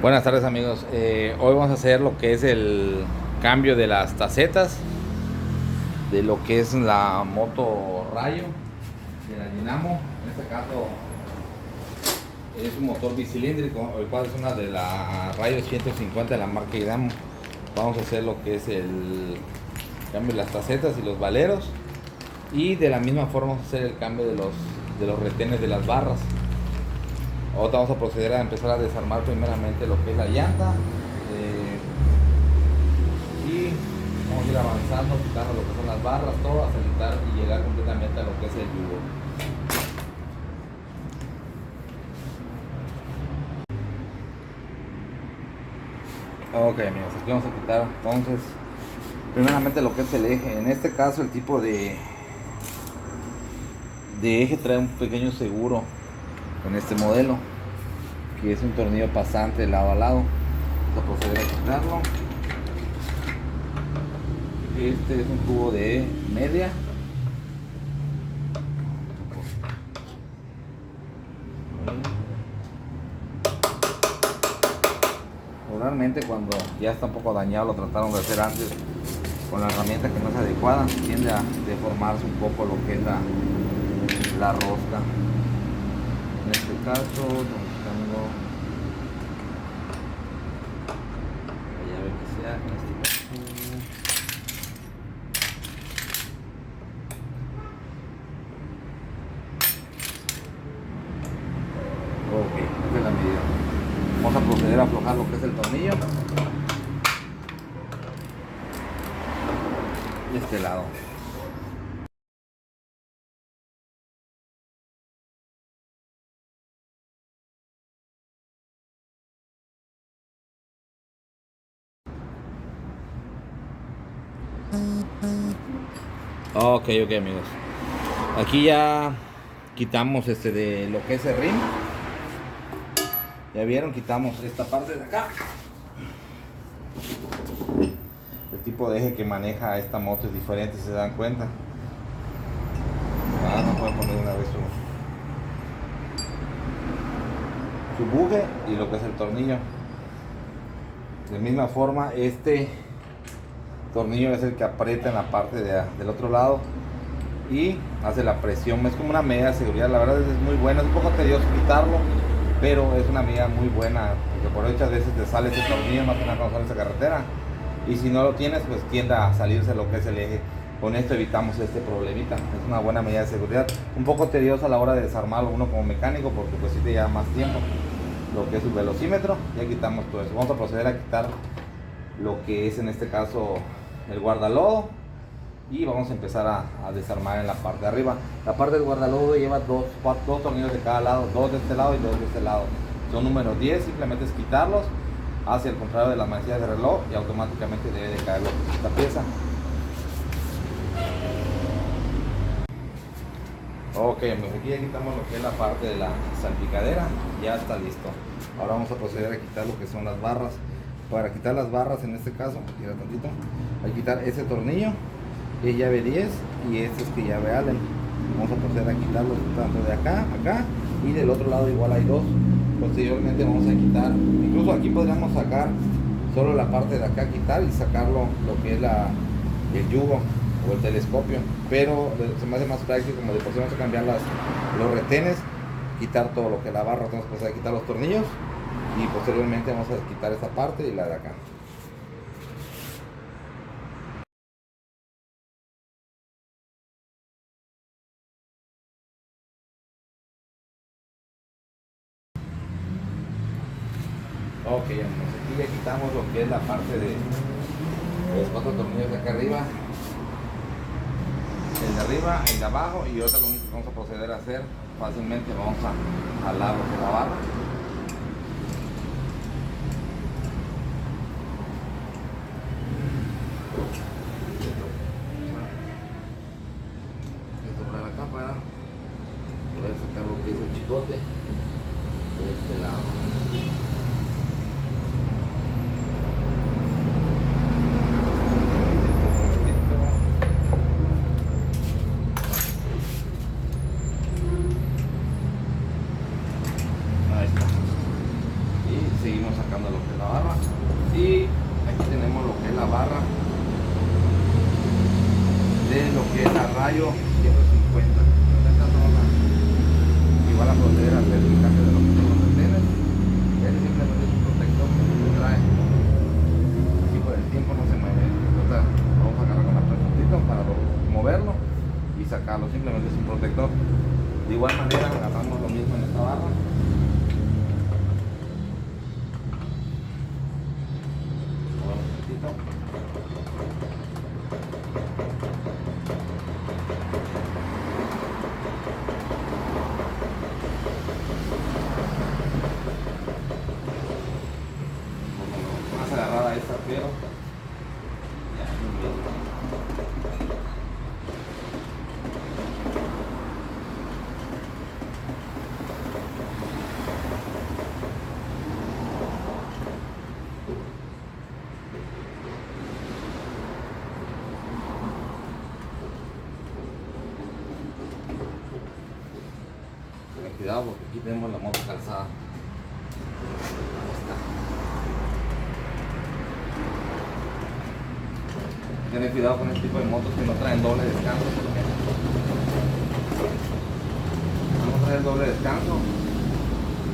Buenas tardes amigos, hoy vamos a hacer lo que es el cambio de las tacetas de lo que es la moto Rayo de la Dinamo. En este caso es un motor bicilíndrico, el cual es una de la Rayo 150 de la marca Dinamo. Vamos a hacer lo que es el cambio de las tacetas y los valeros, y de la misma forma vamos a hacer el cambio de los retenes de las barras. Ahora vamos a proceder a empezar a desarmar primeramente lo que es la llanta, y vamos a ir avanzando, quitando lo que son las barras, todo hasta quitar y llegar completamente a lo que es el yugo. Ok amigos, aquí vamos a quitar entonces primeramente lo que es el eje. En este caso el tipo de eje trae un pequeño seguro en este modelo, que es un tornillo pasante de lado a lado. Vamos a proceder a quitarlo. Este es un tubo de media. Normalmente cuando ya está un poco dañado, lo trataron de hacer antes con la herramienta que no es adecuada, tiende a deformarse un poco lo que es la rosca. En este caso estamos buscando la llave que sea, en este caso. Ok, esta es la medida. Vamos a proceder a aflojar lo que es el tornillo de este lado. Ok amigos, aquí ya quitamos de lo que es el rim. Ya vieron, quitamos esta parte de acá. El tipo de eje que maneja esta moto es diferente, si se dan cuenta. No pueden poner una vez su buje y lo que es el tornillo. De misma forma, este tornillo es el que aprieta en la parte del otro lado y hace la presión. Es como una medida de seguridad, la verdad es muy buena. Es un poco tedioso quitarlo, pero es una medida muy buena, porque por muchas veces te sale ese tornillo, más que nada cuando sales a carretera, y si no lo tienes, pues tiende a salirse lo que es el eje. Con esto evitamos este problemita. Es una buena medida de seguridad, un poco tedioso a la hora de desarmarlo uno como mecánico, porque pues sí te lleva más tiempo. Lo que es el velocímetro, ya quitamos todo eso. Vamos a proceder a quitar lo que es en este caso el guardalodo, y vamos a empezar a desarmar en la parte de arriba. La parte del guardalodo lleva dos tornillos de cada lado, dos de este lado y dos de este lado. Son números 10, simplemente es quitarlos hacia el contrario de las manecillas de reloj y automáticamente debe de caer esta pieza. Ok, pues aquí ya quitamos lo que es la parte de la salpicadera, ya está listo. Ahora vamos a proceder a quitar lo que son las barras. Para quitar las barras, en este caso, tira tantito, hay que quitar ese tornillo, que es llave 10, y este es que llave Allen. Vamos a proceder a quitarlos tanto de acá, acá, y del otro lado igual hay dos. Posteriormente vamos a quitar, incluso aquí podríamos sacar solo la parte de acá, quitar y sacarlo lo que es el yugo o el telescopio, pero se me hace más práctico, como de por sí vamos a cambiar los retenes, quitar todo lo que es la barra. Vamos a proceder a quitar los tornillos y posteriormente vamos a quitar esta parte y la de acá. Ok, entonces aquí ya quitamos lo que es la parte de los cuatro tornillos de acá arriba, el de arriba, el de abajo, y ahora lo único que vamos a proceder a hacer fácilmente, vamos a jalar lo que es la barra. Doblar acá para poder sacar lo que es el chicote de este lado. seguimos sacando lo que es la barra. Y aquí tenemos lo que es la barra de lo que es la Rayo 150. Igual a proceder a hacer el cambio de lo que son los retenes. Este simplemente es un protector que se trae. Aquí por el tiempo no se mueve. Entonces, vamos a agarrar con la prensotita para moverlo y sacarlo. Simplemente es un protector. De igual manera agarramos lo mismo en esta barra. Más agarrada esta, pero ya cuidado porque aquí tenemos la moto calzada. Ahí está. Tener cuidado con este tipo de motos que no traen doble descanso, porque vamos a traer doble descanso.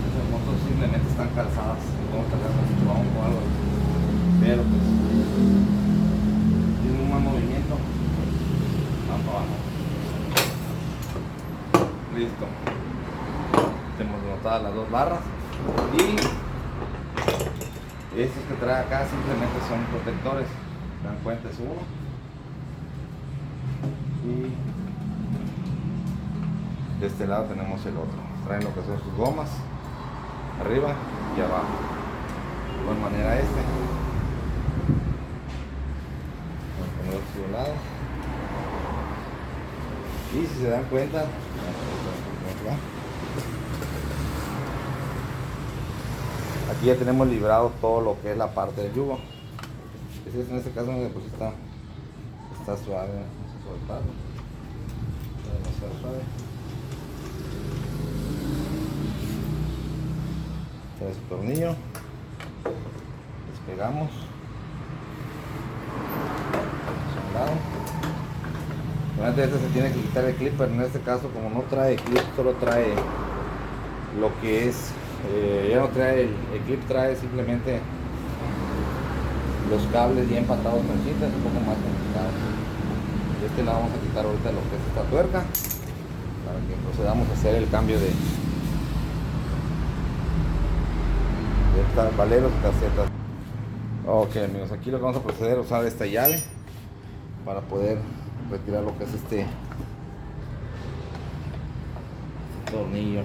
Esas motos simplemente están calzadas, no podemos cargar con un tronco o algo, pero pues tiene un mal movimiento. Vamos para abajo. Listo. Tenemos montadas las dos barras y estos que trae acá simplemente son protectores. Se dan cuenta, es uno y de este lado tenemos el otro. Traen lo que son sus gomas arriba y abajo. De igual manera este vamos a poner a su lado y si se dan cuenta aquí ya tenemos librado todo lo que es la parte del yugo. En este caso pues está suave, vamos a soltarlo. Está demasiado suave. Trae su tornillo, despegamos a un lado. Durante este se tiene que quitar el clip, pero en este caso como no trae clip, solo trae lo que es ya no trae el clip, trae simplemente los cables ya empatados con cinta, es un poco más complicado. De este lado vamos a quitar ahorita lo que es esta tuerca para que procedamos a hacer el cambio de valeros y casetas. Ok amigos, aquí lo que vamos a proceder a usar esta llave para poder retirar lo que es este tornillo.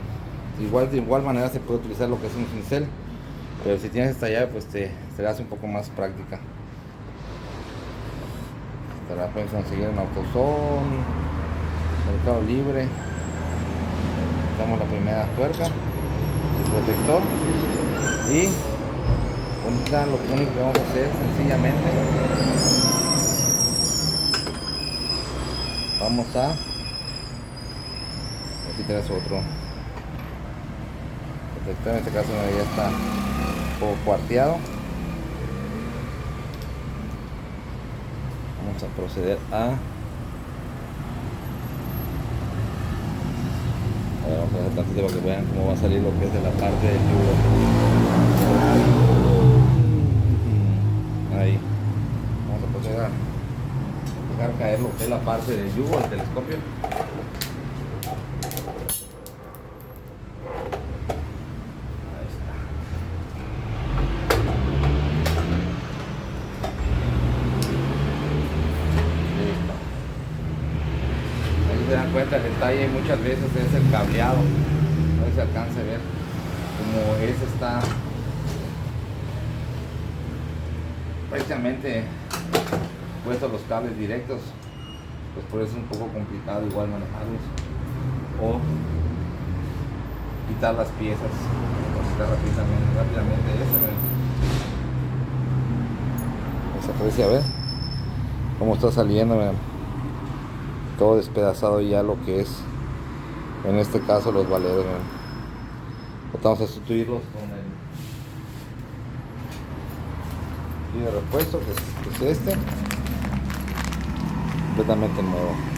De igual manera se puede utilizar lo que es un cincel, pero si tienes esta llave pues te la hace un poco más práctica. Te la puedes conseguir en AutoZone, Mercado Libre. Damos la primera tuerca, el protector y ahorita lo único que vamos a hacer sencillamente vamos a quitar eso otro. En este caso ya está un poco cuarteado. Vamos a proceder vamos a hacer tantito para que vean cómo va a salir lo que es de la parte del yugo. Ahí vamos a proceder a dejar caer lo que es la parte del yugo, el telescopio. Se dan cuenta, el detalle muchas veces es el cableado. No sé si se alcanza a ver como ese está prácticamente puestos los cables directos, pues por eso es un poco complicado igual manejarlos o quitar las piezas. Vamos a quitar rápidamente se aprecia a ver cómo está saliendo, vean. Todo despedazado ya lo que es en este caso los valeros. Vamos a sustituirlos tornillo de repuesto, que es este, completamente nuevo.